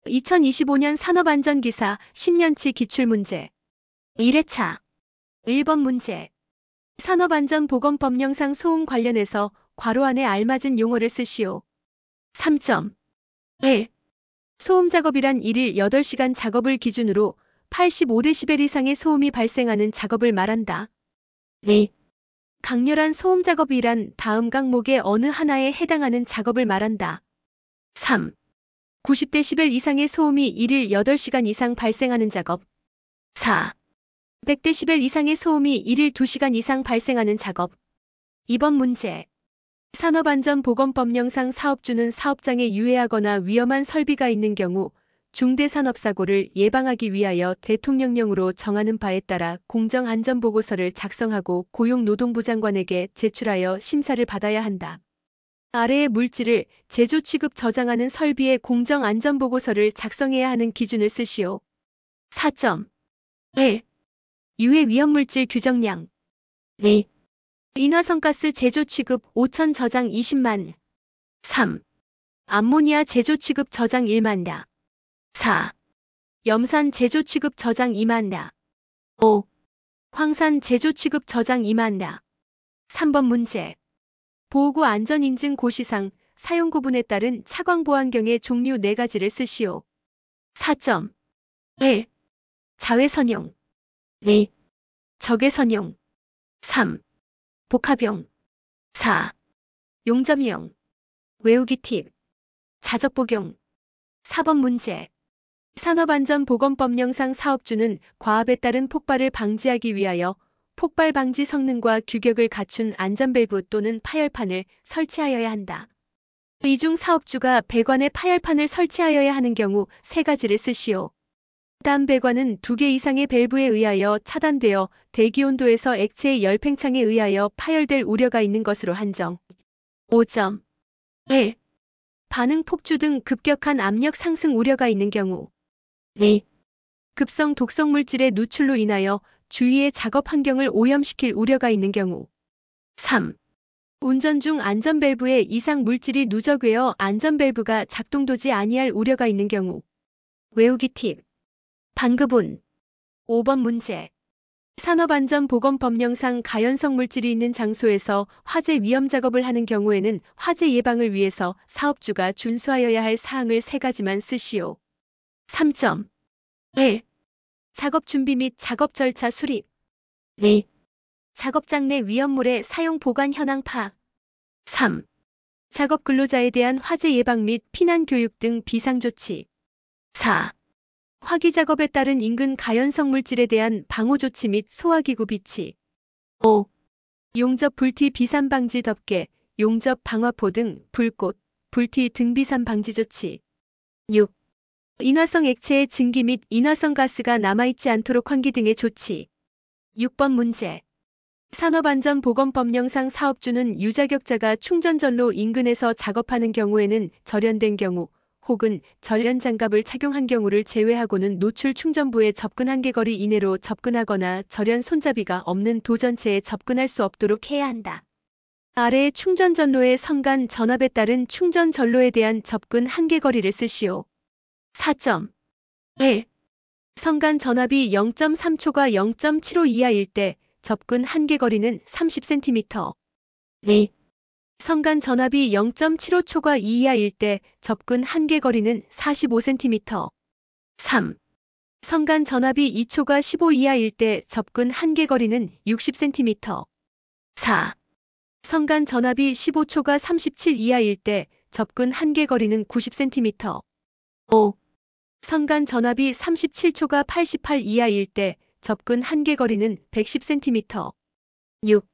2025년 산업안전기사 10년치 기출문제 1회차 1번 문제 산업안전보건법령상 소음 관련해서 괄호 안에 알맞은 용어를 쓰시오. 3점 1. 소음 작업이란 1일 8시간 작업을 기준으로 85데시벨 이상의 소음이 발생하는 작업을 말한다. 2. 강렬한 소음 작업이란 다음 항목의 어느 하나에 해당하는 작업을 말한다. 3. 90데시벨 이상의 소음이 1일 8시간 이상 발생하는 작업. 4. 100데시벨 이상의 소음이 1일 2시간 이상 발생하는 작업. 2번 문제. 산업안전보건법령상 사업주는 사업장에 유해하거나 위험한 설비가 있는 경우 중대산업사고를 예방하기 위하여 대통령령으로 정하는 바에 따라 공정안전보고서를 작성하고 고용노동부 장관에게 제출하여 심사를 받아야 한다. 아래의 물질을 제조 취급 저장하는 설비의 공정안전보고서를 작성해야 하는 기준을 쓰시오. 4점 1. 유해 위험물질 규정량 2. 인화성가스 제조 취급 5천 저장 20만 3. 암모니아 제조 취급 저장 1만 야 4. 염산 제조 취급 저장 2만 야 5. 황산 제조 취급 저장 2만 야 3번 문제. 보호구 안전인증 고시상 사용 구분에 따른 차광보안경의 종류 4가지를 쓰시오. 4점 1. 자외선용 2. 적외선용 3. 복합용 4. 용접용 외우기 팁 자적복용 4번 문제. 산업안전보건법령상 사업주는 과압에 따른 폭발을 방지하기 위하여 폭발 방지 성능과 규격을 갖춘 안전밸브 또는 파열판을 설치하여야 한다. 이 중 사업주가 배관에 파열판을 설치하여야 하는 경우 3가지를 쓰시오. 단 배관은 2개 이상의 밸브에 의하여 차단되어 대기온도에서 액체의 열팽창에 의하여 파열될 우려가 있는 것으로 한정. 5점 1. 반응 폭주 등 급격한 압력 상승 우려가 있는 경우 2. 급성 독성 물질의 누출로 인하여 주위의 작업 환경을 오염시킬 우려가 있는 경우 3. 운전 중 안전밸브에 이상 물질이 누적되어 안전밸브가 작동되지 아니할 우려가 있는 경우. 외우기 팁 반급운 5번 문제. 산업안전보건법령상 가연성 물질이 있는 장소에서 화재 위험 작업을 하는 경우에는 화재 예방을 위해서 사업주가 준수하여야 할 사항을 3가지만 쓰시오. 3점 1. 작업 준비 및 작업 절차 수립 2. 작업장 내 위험물의 사용 보관 현황 파악 3. 작업 근로자에 대한 화재 예방 및 피난 교육 등 비상조치 4. 화기 작업에 따른 인근 가연성 물질에 대한 방호 조치 및 소화기구 비치 5. 용접 불티 비산 방지 덮개, 용접 방화포 등 불꽃, 불티 등 비산 방지 조치 6. 인화성 액체의 증기 및 인화성 가스가 남아있지 않도록 환기 등의 조치. 6번 문제. 산업안전보건법령상 사업주는 유자격자가 충전전로 인근에서 작업하는 경우에는 절연된 경우 혹은 절연장갑을 착용한 경우를 제외하고는 노출 충전부에 접근 한계거리 이내로 접근하거나 절연 손잡이가 없는 도전체에 접근할 수 없도록 해야 한다. 아래의 충전전로의 선간 전압에 따른 충전전로에 대한 접근 한계거리를 쓰시오. 4점 1. 선간 전압이 0.3초가 0.75 이하일 때 접근 한계거리는 30cm 2. 선간 전압이 0.75초가 이하일 때 접근 한계거리는 45cm 3. 선간 전압이 2초가 15 이하일 때 접근 한계거리는 60cm 4. 선간 전압이 15초가 37 이하일 때 접근 한계거리는 90cm 5. 선간 전압이 37초가 88 이하일 때 접근 한계거리는 110cm 6.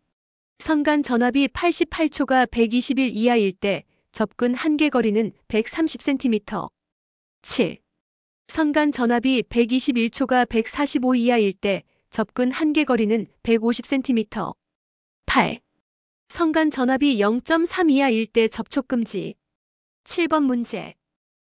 선간 전압이 88초가 121 이하일 때 접근 한계거리는 130cm 7. 선간 전압이 121초가 145 이하일 때 접근 한계거리는 150cm 8. 선간 전압이 0.3 이하일 때 접촉금지. 7번 문제.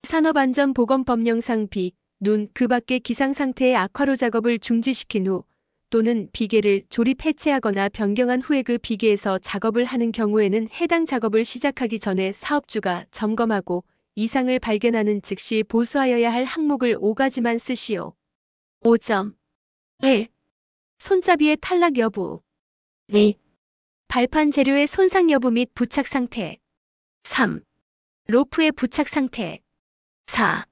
산업안전보건법령상 비, 눈, 그 밖의 기상상태의 악화로 작업을 중지시킨 후 또는 비계를 조립 해체하거나 변경한 후에 그 비계에서 작업을 하는 경우에는 해당 작업을 시작하기 전에 사업주가 점검하고 이상을 발견하는 즉시 보수하여야 할 항목을 5가지만 쓰시오. 5점. 1. 손잡이의 탈락 여부. 2. 발판 재료의 손상 여부 및 부착 상태. 3. 로프의 부착 상태. 4.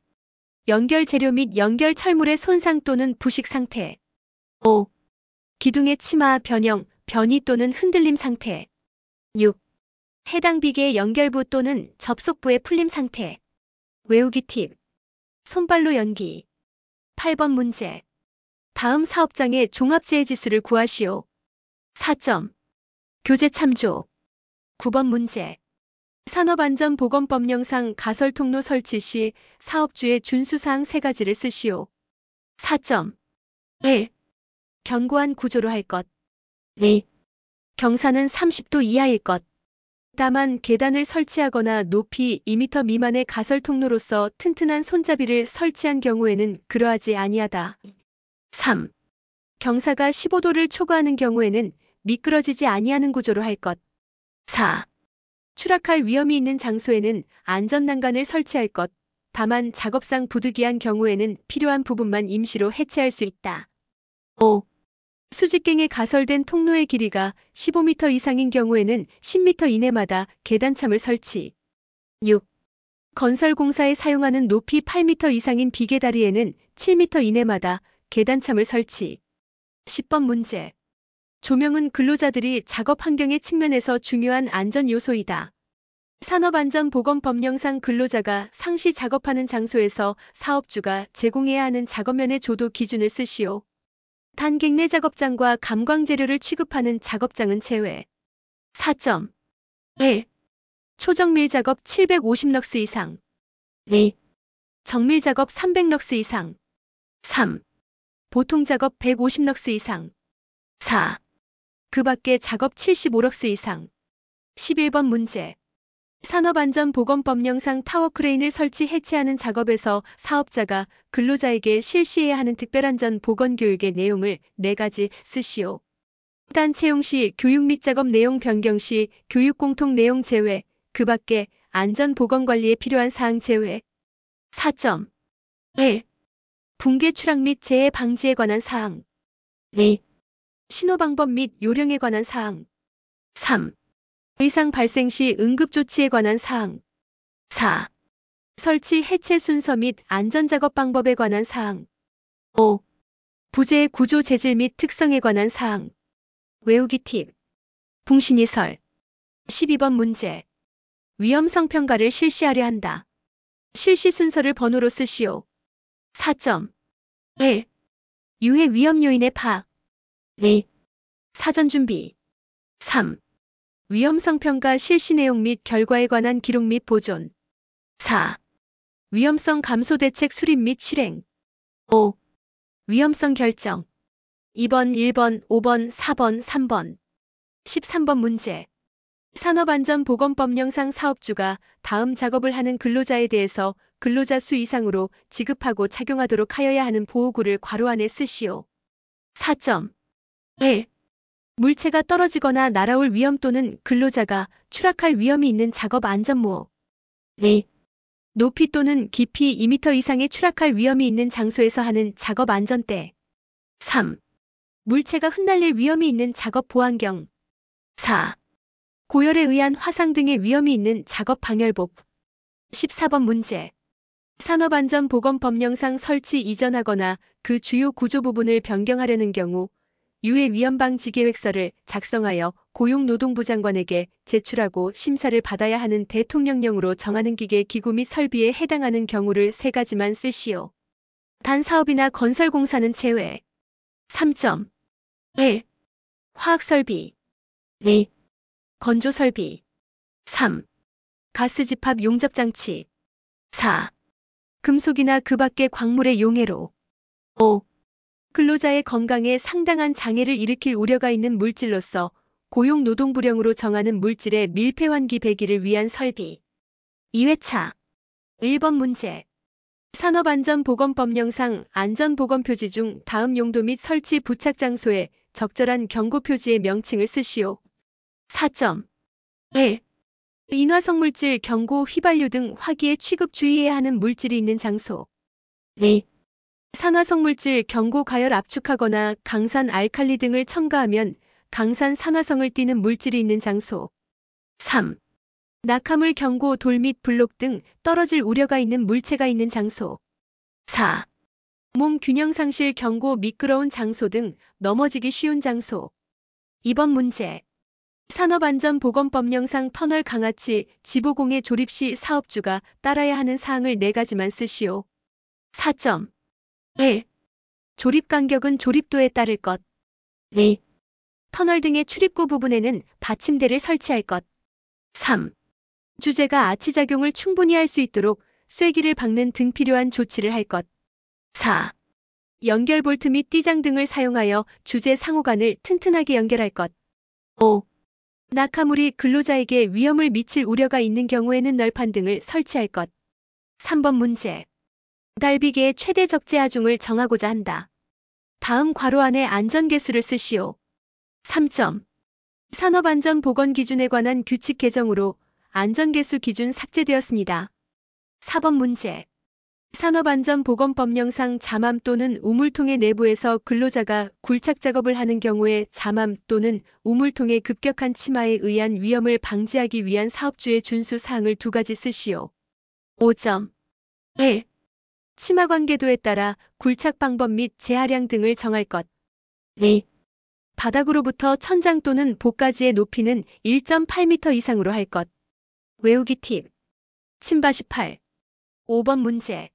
연결 재료 및 연결 철물의 손상 또는 부식 상태. 5. 기둥의 치마, 변형, 변이 또는 흔들림 상태. 6. 해당 비계의 연결부 또는 접속부의 풀림 상태. 외우기 팁. 손발로 연기. 8번 문제. 다음 사업장의 종합재해 지수를 구하시오. 4점. 교재 참조. 9번 문제. 산업안전보건법령상 가설통로 설치 시 사업주의 준수사항 3가지를 쓰시오. 4점. 1. 견고한 구조로 할 것. 2. 경사는 30도 이하일 것. 다만 계단을 설치하거나 높이 2m 미만의 가설통로로서 튼튼한 손잡이를 설치한 경우에는 그러하지 아니하다. 3. 경사가 15도를 초과하는 경우에는 미끄러지지 아니하는 구조로 할 것. 4. 추락할 위험이 있는 장소에는 안전난간을 설치할 것. 다만 작업상 부득이한 경우에는 필요한 부분만 임시로 해체할 수 있다. 5. 수직갱에 가설된 통로의 길이가 15m 이상인 경우에는 10m 이내마다 계단참을 설치. 6. 건설공사에 사용하는 높이 8m 이상인 비계다리에는 7m 이내마다 계단참을 설치. 10번 문제. 조명은 근로자들이 작업 환경의 측면에서 중요한 안전 요소이다. 산업안전보건법령상 근로자가 상시 작업하는 장소에서 사업주가 제공해야 하는 작업면의 조도 기준을 쓰시오. 단 객내 작업장과 감광 재료를 취급하는 작업장은 제외. 4점. 1. 초정밀 작업 750럭스 이상. 2. 정밀 작업 300럭스 이상. 3. 보통 작업 150럭스 이상. 4. 그 밖에 작업 75럭스 이상. 11번 문제. 산업안전보건법령상 타워크레인을 설치 해체하는 작업에서 사업자가 근로자에게 실시해야 하는 특별안전 보건교육의 내용을 4가지 쓰시오. 단 채용 시 교육 및 작업 내용 변경 시 교육 공통 내용 제외, 그 밖에 안전보건관리에 필요한 사항 제외. 4점. 1. 붕괴 추락 및 재해 방지에 관한 사항. 2. 신호방법 및 요령에 관한 사항. 3. 의상 발생 시 응급조치에 관한 사항. 4. 설치 해체 순서 및 안전작업 방법에 관한 사항. 5. 부재의 구조 재질 및 특성에 관한 사항. 외우기 팁. 붕신이설. 12번 문제. 위험성 평가를 실시하려 한다. 실시 순서를 번호로 쓰시오. 4점. 1. 유해 위험 요인의 파악. 2. 사전 준비. 3. 위험성 평가 실시 내용 및 결과에 관한 기록 및 보존. 4. 위험성 감소 대책 수립 및 실행. 5. 위험성 결정. 2번, 1번, 5번, 4번, 3번. 13번 문제. 산업안전보건법령상 사업주가 다음 작업을 하는 근로자에 대해서 근로자 수 이상으로 지급하고 착용하도록 하여야 하는 보호구를 괄호 안에 쓰시오. 4점. 1. 물체가 떨어지거나 날아올 위험 또는 근로자가 추락할 위험이 있는 작업 안전모호. 2. 높이 또는 깊이 2m 이상의 추락할 위험이 있는 장소에서 하는 작업 안전대. 3. 물체가 흩날릴 위험이 있는 작업 보안경. 4. 고열에 의한 화상 등의 위험이 있는 작업 방열복. 14번 문제. 산업안전보건법령상 설치 이전하거나 그 주요 구조 부분을 변경하려는 경우 유해 위험 방지 계획서를 작성하여 고용노동부 장관에게 제출하고 심사를 받아야 하는 대통령령으로 정하는 기계 기구 및 설비에 해당하는 경우를 3가지만 쓰시오. 단 사업이나 건설공사는 제외. 3점. 1. 화학설비. 2. 건조설비. 3. 가스집합 용접장치. 4. 금속이나 그 밖의 광물의 용해로. 5. 근로자의 건강에 상당한 장애를 일으킬 우려가 있는 물질로서 고용노동부령으로 정하는 물질의 밀폐환기 배기를 위한 설비. 2회차. 1번 문제. 산업안전보건법령상 안전보건표지 중 다음 용도 및 설치 부착 장소에 적절한 경고표지의 명칭을 쓰시오. 4점. 1. 인화성물질, 경고, 휘발유 등 화기에 취급 주의해야 하는 물질이 있는 장소. 2. 산화성물질, 경고, 가열 압축하거나 강산 알칼리 등을 첨가하면 강산 산화성을 띠는 물질이 있는 장소. 3. 낙하물, 경고, 돌 및 블록 등 떨어질 우려가 있는 물체가 있는 장소. 4. 몸 균형 상실, 경고, 미끄러운 장소 등 넘어지기 쉬운 장소. 이번 문제. 산업안전보건법령상 터널 강하치 지보공해 조립 시 사업주가 따라야 하는 사항을 4가지만 쓰시오. 4점. 1. 조립 간격은 조립도에 따를 것. 2. 터널 등의 출입구 부분에는 받침대를 설치할 것. 3. 주제가 아치작용을 충분히 할 수 있도록 쐐기를 박는 등 필요한 조치를 할 것. 4. 연결 볼트 및 띠장 등을 사용하여 주제 상호간을 튼튼하게 연결할 것. 5. 낙하물이 근로자에게 위험을 미칠 우려가 있는 경우에는 널판 등을 설치할 것. 3번 문제. 달비계의 최대 적재 하중을 정하고자 한다. 다음 괄호 안에 안전계수를 쓰시오. 3점. 산업안전보건기준에 관한 규칙 개정으로 안전계수 기준 삭제되었습니다. 4번 문제. 산업안전보건법령상 잠암 또는 우물통의 내부에서 근로자가 굴착 작업을 하는 경우에 잠암 또는 우물통의 급격한 침하에 의한 위험을 방지하기 위한 사업주의 준수 사항을 2가지 쓰시오. 5점. 1. 침하 관계도에 따라 굴착 방법 및 재하량 등을 정할 것. 2. 바닥으로부터 천장 또는 복가지의 높이는 1.8m 이상으로 할 것. 외우기 팁. 침바시 8. 5번 문제.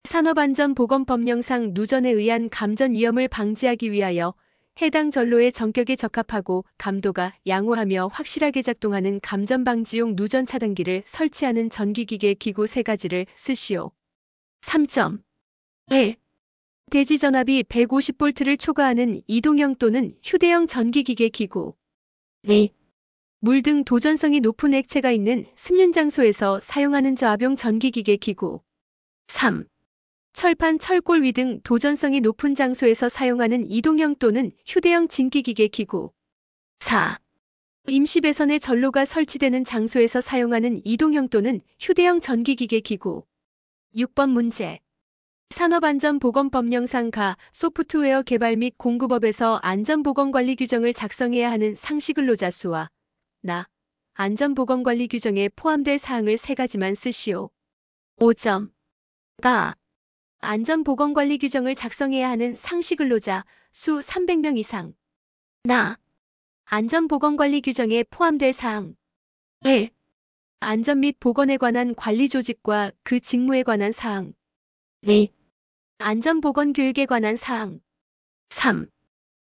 산업안전보건법령상 누전에 의한 감전 위험을 방지하기 위하여 해당 전로의 전격에 적합하고 감도가 양호하며 확실하게 작동하는 감전방지용 누전 차단기를 설치하는 전기기계 기구 3가지를 쓰시오. 3점. 1. 대지전압이 150V를 초과하는 이동형 또는 휴대형 전기기계 기구. 2. 물 등 도전성이 높은 액체가 있는 습륜 장소에서 사용하는 저압용 전기기계 기구. 3. 철판, 철골 위 등 도전성이 높은 장소에서 사용하는 이동형 또는 휴대형 진기기계 기구. 4. 임시 배선의 전로가 설치되는 장소에서 사용하는 이동형 또는 휴대형 전기기계 기구. 6번 문제. 산업안전보건법령상 가 소프트웨어 개발 및 공급업에서 안전보건관리 규정을 작성해야 하는 상시근로자 수와 나 안전보건관리 규정에 포함될 사항을 3가지만 쓰시오. 5점. 가 안전보건관리 규정을 작성해야 하는 상시근로자 수 300명 이상. 나 안전보건관리 규정에 포함될 사항. 1. 안전 및 보건에 관한 관리 조직과 그 직무에 관한 사항. 2. 안전보건교육에 관한 사항. 3.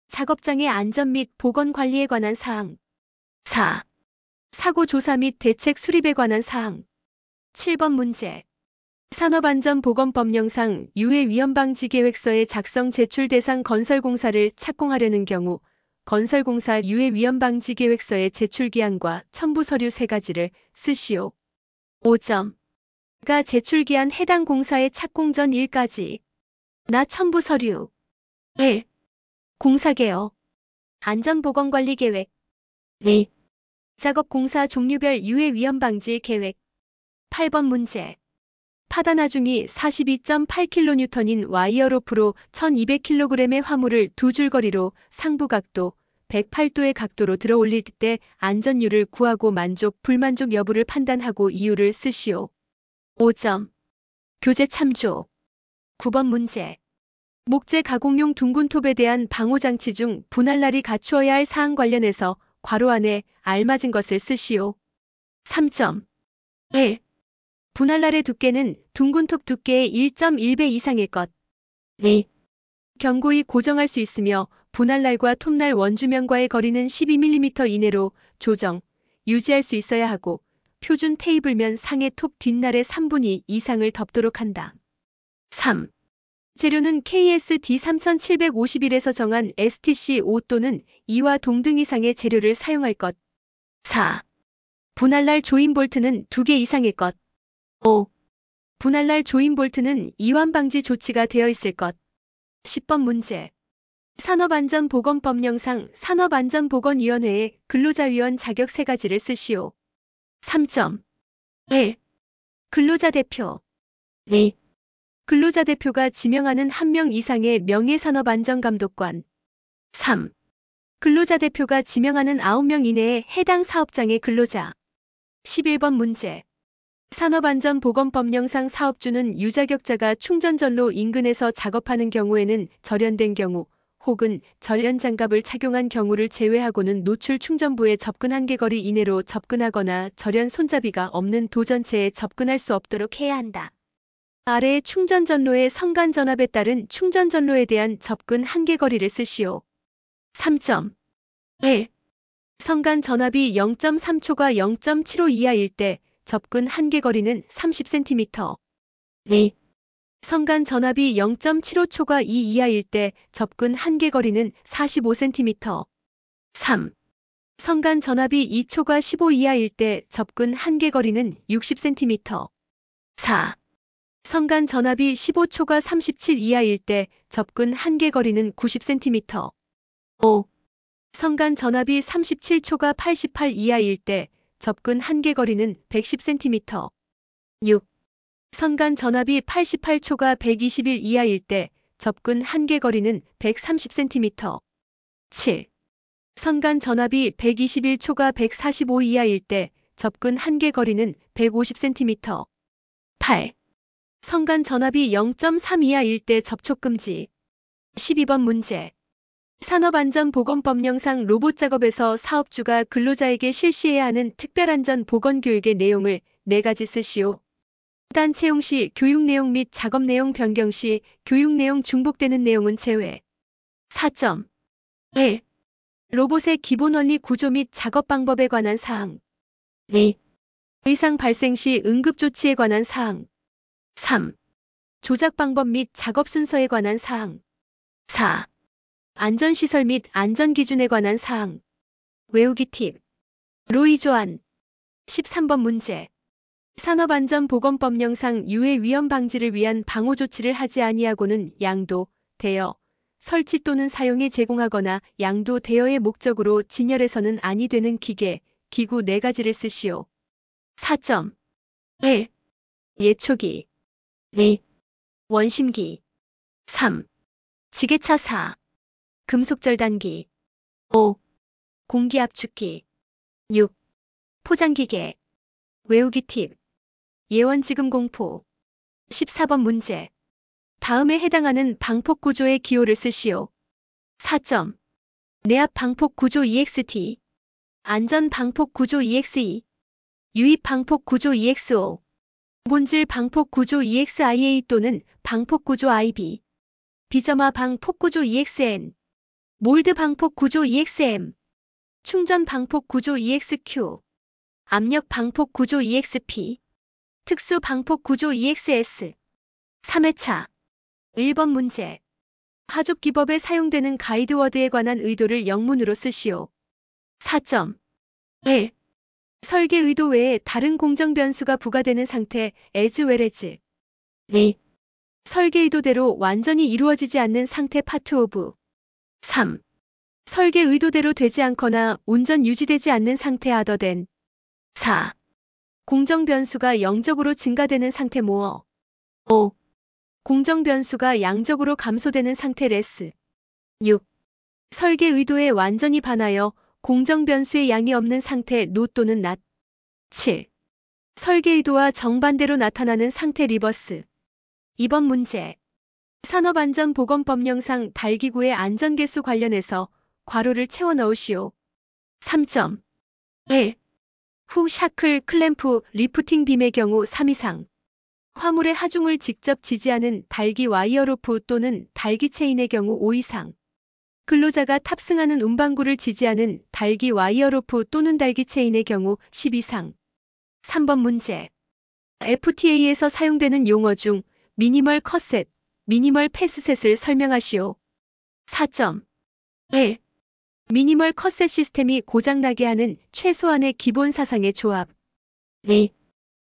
작업장의 안전 및 보건 관리에 관한 사항. 4. 사고 조사 및 대책 수립에 관한 사항. 7번 문제. 산업안전보건법령상 유해위험방지계획서의 작성 제출 대상 건설공사를 착공하려는 경우 건설공사 유해위험방지계획서의 제출기한과 첨부서류 3가지를 쓰시오. 5점. 가 제출기한 해당 공사의 착공 전 일까지. 나 첨부서류. 1. 공사계획. 안전보건관리계획. 2. 작업공사 종류별 유해위험방지 계획. 8번 문제. 파단 하중이 42.8kN인 와이어로프로 1200kg의 화물을 2줄 거리로 상부 각도 108도의 각도로 들어 올릴 때 안전율을 구하고 만족, 불만족 여부를 판단하고 이유를 쓰시오. 5점. 교재 참조. 9번 문제. 목재 가공용 둥근톱에 대한 방호장치 중 분할날이 갖추어야 할 사항 관련해서 괄호 안에 알맞은 것을 쓰시오. 3점. 1. 분할날의 두께는 둥근톱 두께의 1.1배 이상일 것. 2. 견고히 고정할 수 있으며 분할날과 톱날 원주면과의 거리는 12mm 이내로 조정, 유지할 수 있어야 하고 표준 테이블면 상의 톱 뒷날의 3분의 2 이상을 덮도록 한다. 3. 재료는 KSD 3751에서 정한 STC 5 또는 2와 동등 이상의 재료를 사용할 것. 4. 분할날 조인 볼트는 2개 이상일 것. 5. 분할날 조인 볼트는 이완 방지 조치가 되어 있을 것. 10번 문제. 산업안전보건법령상 산업안전보건위원회의 근로자위원 자격 3가지를 쓰시오. 3점. 1. 근로자 대표. 2. 근로자 대표가 지명하는 1명 이상의 명예산업안전감독관. 3. 근로자 대표가 지명하는 9명 이내의 해당 사업장의 근로자. 11번 문제. 산업안전보건법령상 사업주는 유자격자가 충전전로 인근에서 작업하는 경우에는 절연된 경우 혹은 절연장갑을 착용한 경우를 제외하고는 노출 충전부에 접근 한계거리 이내로 접근하거나 절연 손잡이가 없는 도전체에 접근할 수 없도록 해야 한다. 아래의 충전전로의 성간전압에 따른 충전전로에 대한 접근 한계거리를 쓰시오. 3점. 1. 성간전압이 0.3초가 0.75 이하일 때 접근 한계거리는 30cm. 2. 성간전압이 0.75초가 2 이하일 때 접근 한계거리는 45cm. 3. 성간전압이 2초가 15 이하일 때 접근 한계거리는 60cm. 4. 성간전압이 15초가 37 이하일 때 접근 한계거리는 90cm. 5. 성간전압이 37초가 88 이하일 때 접근 한계거리는 110cm. 6. 성간전압이 88초가 121 이하일 때 접근 한계거리는 130cm. 7. 성간전압이 121초가 145 이하일 때 접근 한계거리는 150cm. 8. 성간전압이 0.3 이하일 때 접촉금지. 12번 문제. 산업안전보건법령상 로봇 작업에서 사업주가 근로자에게 실시해야 하는 특별안전보건교육의 내용을 4가지 쓰시오. 단 채용 시 교육 내용 및 작업 내용 변경 시 교육 내용 중복되는 내용은 제외. 4점. 1. 로봇의 기본 원리 구조 및 작업 방법에 관한 사항. 2. 의상 발생 시 응급 조치에 관한 사항. 3. 조작 방법 및 작업 순서에 관한 사항. 4. 안전시설 및 안전기준에 관한 사항. 외우기 팁. 로이 조안. 13번 문제. 산업안전보건법령상 유해 위험 방지를 위한 방호 조치를 하지 아니하고는 양도, 대여, 설치 또는 사용에 제공하거나 양도 대여의 목적으로 진열해서는 아니 되는 기계, 기구 4가지를 쓰시오. 4점. 1. 예초기. 2. 원심기. 3. 지게차. 4. 금속절단기. 5. 공기압축기. 6. 포장기계. 외우기 팁. 예원지금공포. 14번 문제. 다음에 해당하는 방폭구조의 기호를 쓰시오. 4점. 내압 방폭구조 EXT. 안전 방폭구조 EXE. 유입 방폭구조 EXO. 본질 방폭구조 EXIA 또는 방폭구조 IB. 비점화 방폭구조 EXN. 몰드 방폭구조 EXM. 충전 방폭구조 EXQ. 압력 방폭구조 EXP. 특수 방폭구조 EXS. 3회차. 1번 문제. 하족기법에 사용되는 가이드워드에 관한 의도를 영문으로 쓰시오. 4점. 1. 설계 의도 외에 다른 공정 변수가 부과되는 상태 as well as. 2. 설계 의도대로 완전히 이루어지지 않는 상태 part of. 3. 설계 의도대로 되지 않거나 온전 유지되지 않는 상태 other than. 4. 공정 변수가 영적으로 증가되는 상태 more. 5. 공정 변수가 양적으로 감소되는 상태 less. 6. 설계 의도에 완전히 반하여 공정 변수의 양이 없는 상태 no 또는 not. 7. 설계 의도와 정반대로 나타나는 상태 리버스. 2번 문제. 산업안전보건법령상 달기구의 안전개수 관련해서 괄호를 채워 넣으시오. 3점. 1. 후 샤클 클램프 리프팅 빔의 경우 3 이상. 화물의 하중을 직접 지지하는 달기 와이어로프 또는 달기 체인의 경우 5 이상. 근로자가 탑승하는 운반구를 지지하는 달기 와이어로프 또는 달기 체인의 경우 10 이상. 3번 문제. FTA에서 사용되는 용어 중 미니멀 컷셋, 미니멀 패스셋을 설명하시오. 4점. 1. 미니멀 컷셋 시스템이 고장나게 하는 최소한의 기본 사상의 조합. 2.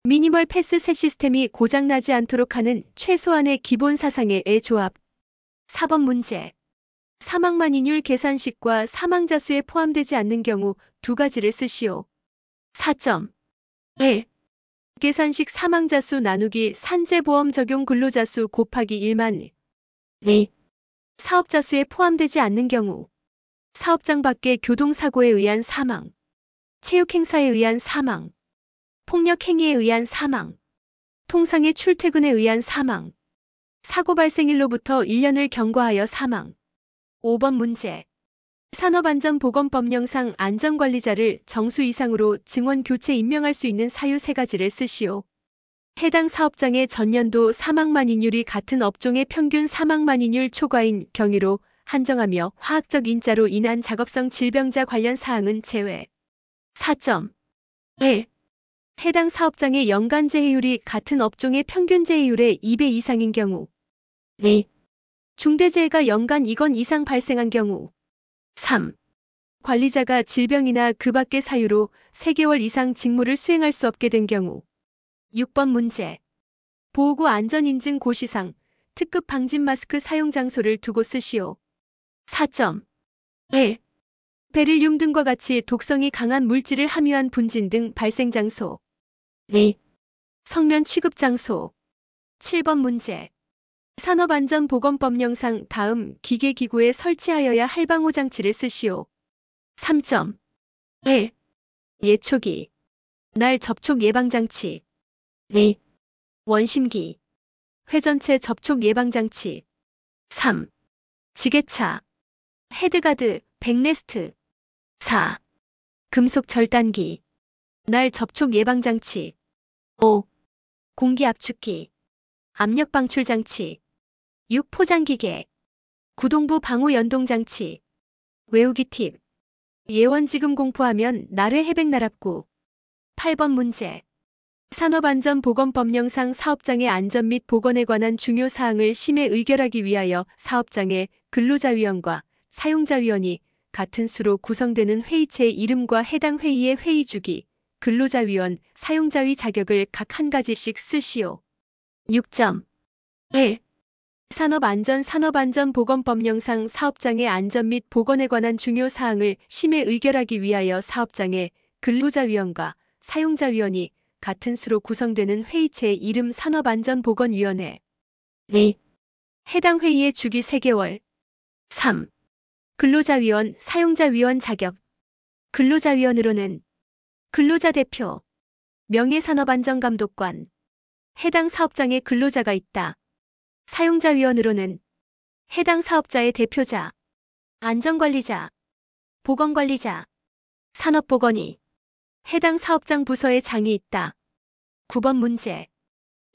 미니멀 패스셋 시스템이 고장나지 않도록 하는 최소한의 기본 사상의 조합. 4번 문제. 사망만이율 계산식과 사망자 수에 포함되지 않는 경우 2가지를 쓰시오. 4점. 1. 계산식 사망자 수 나누기 산재보험 적용 근로자 수 곱하기 1만 2. 사업자 수에 포함되지 않는 경우 사업장 밖의 교통사고에 의한 사망, 체육행사에 의한 사망, 폭력행위에 의한 사망, 통상의 출퇴근에 의한 사망, 사고 발생일로부터 1년을 경과하여 사망. 5번 문제. 산업안전보건법령상 안전관리자를 정수 이상으로 증원 교체 임명할 수 있는 사유 3가지를 쓰시오. 해당 사업장의 전년도 사망만인율이 같은 업종의 평균 사망만인율 초과인 경위로 한정하며 화학적 인자로 인한 작업성 질병자 관련 사항은 제외. 4.1. 해당 사업장의 연간 재해율이 같은 업종의 평균 재해율의 2배 이상인 경우. 2. 중대재해가 연간 2건 이상 발생한 경우. 3. 관리자가 질병이나 그 밖의 사유로 3개월 이상 직무를 수행할 수 없게 된 경우. 6번 문제. 보호구 안전인증 고시상, 특급 방진 마스크 사용 장소를 두고 쓰시오. 4.1. 베릴륨 등과 같이 독성이 강한 물질을 함유한 분진 등 발생 장소. 2. 성면 취급 장소. 7번 문제. 산업안전보건법령상 다음 기계기구에 설치하여야 할 방호 장치를 쓰시오. 3.1. 예초기, 날 접촉 예방장치. 2. 원심기, 회전체 접촉 예방장치. 3. 지게차, 헤드가드, 백레스트. 4. 금속 절단기, 날 접촉 예방장치. 5. 공기 압축기, 압력 방출장치. 6. 포장기계, 구동부 방호 연동장치. 외우기 팁. 예원지금 공포하면 나래 해백 나랍구. 8번 문제. 산업안전보건법령상 사업장의 안전 및 보건에 관한 중요 사항을 심의 의결하기 위하여 사업장의 근로자위원과 사용자위원이 같은 수로 구성되는 회의체의 이름과 해당 회의의 회의 주기, 근로자위원, 사용자위 자격을 각 한 가지씩 쓰시오. 6.1. 산업안전보건법령상 사업장의 안전 및 보건에 관한 중요 사항을 심의 의결하기 위하여 사업장의 근로자위원과 사용자위원이 같은 수로 구성되는 회의체의 이름 산업안전보건위원회. 2. 해당 회의의 주기 3개월. 3. 근로자위원, 사용자위원 자격. 근로자위원으로는 근로자 대표, 명예산업안전감독관, 해당 사업장에 근로자가 있다. 사용자위원으로는 해당 사업자의 대표자, 안전관리자, 보건관리자, 산업보건이, 해당 사업장 부서의 장이 있다. 9번 문제.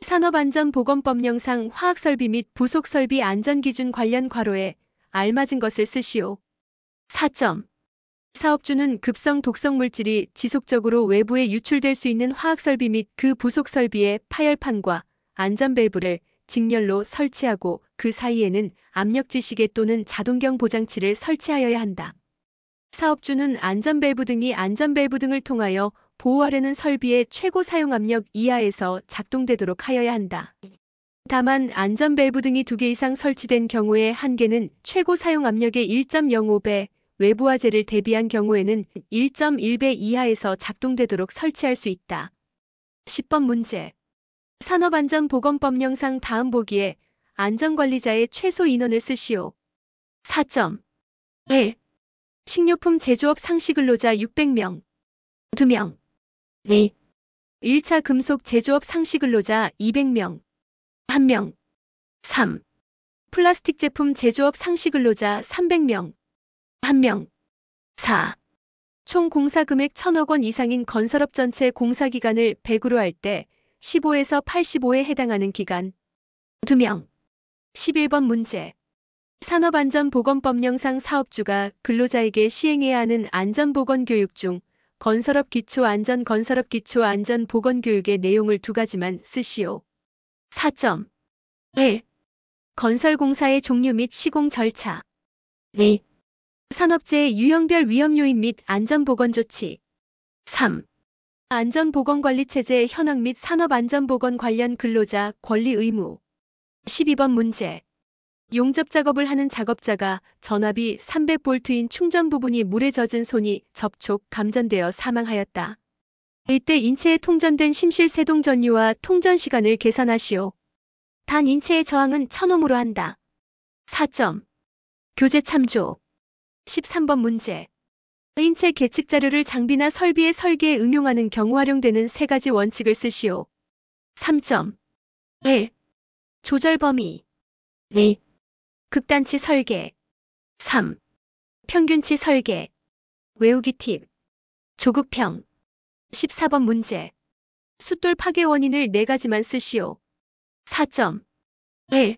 산업안전보건법령상 화학설비 및 부속설비 안전기준 관련 괄호에 알맞은 것을 쓰시오. 4점. 사업주는 급성 독성 물질이 지속적으로 외부에 유출될 수 있는 화학설비 및 그 부속설비의 파열판과 안전밸브를 직렬로 설치하고 그 사이에는 압력지시계 또는 자동경 보장치를 설치하여야 한다. 사업주는 안전밸브 등을 통하여 보호하려는 설비의 최고 사용압력 이하에서 작동되도록 하여야 한다. 다만 안전밸브 등이 2개 이상 설치된 경우에 한 개는 최고 사용압력의 1.05배, 외부화재를 대비한 경우에는 1.1배 이하에서 작동되도록 설치할 수 있다. 10번 문제. 산업안전보건법령상 다음 보기에 안전관리자의 최소 인원을 쓰시오. 4.1. 식료품 제조업 상시근로자 600명. 2명. 2. 1차 금속 제조업 상시근로자 200명. 1명. 3. 플라스틱 제품 제조업 상시근로자 300명. 1명. 4. 총 공사금액 1,000억 원 이상인 건설업 전체 공사기간을 100으로 할 때 15에서 85에 해당하는 기간. 2명. 11번 문제. 산업안전보건법령상 사업주가 근로자에게 시행해야 하는 안전보건교육 중 건설업 기초안전보건교육의 내용을 2가지만 쓰시오. 4.1. 건설공사의 종류 및 시공 절차. 2. 산업재해 유형별 위험 요인 및 안전보건조치. 3. 안전보건관리체제 현황 및 산업안전보건 관련 근로자 권리 의무. 12번 문제. 용접작업을 하는 작업자가 전압이 300V인 충전 부분이 물에 젖은 손이 접촉, 감전되어 사망하였다. 이때 인체에 통전된 심실세동 전류와 통전 시간을 계산하시오. 단 인체의 저항은 1000옴으로 한다. 4점. 교재 참조. 13번 문제. 인체 계측 자료를 장비나 설비의 설계에 응용하는 경우 활용되는 세 가지 원칙을 쓰시오. 3점. 1. 조절 범위. 2. 극단치 설계. 3. 평균치 설계. 외우기 팁. 조급평. 14번 문제. 숫돌 파괴 원인을 4가지만 쓰시오. 4점. 1.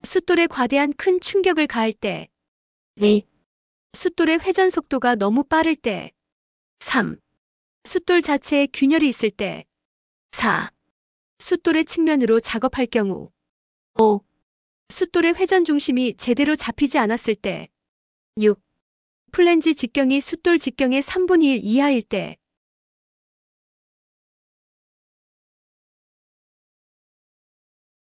숫돌에 과대한 큰 충격을 가할 때. 2. 숫돌의 회전 속도가 너무 빠를 때. 3. 숫돌 자체에 균열이 있을 때. 4. 숫돌의 측면으로 작업할 경우. 5. 숫돌의 회전 중심이 제대로 잡히지 않았을 때. 6. 플랜지 직경이 숫돌 직경의 3분의 1 이하일 때.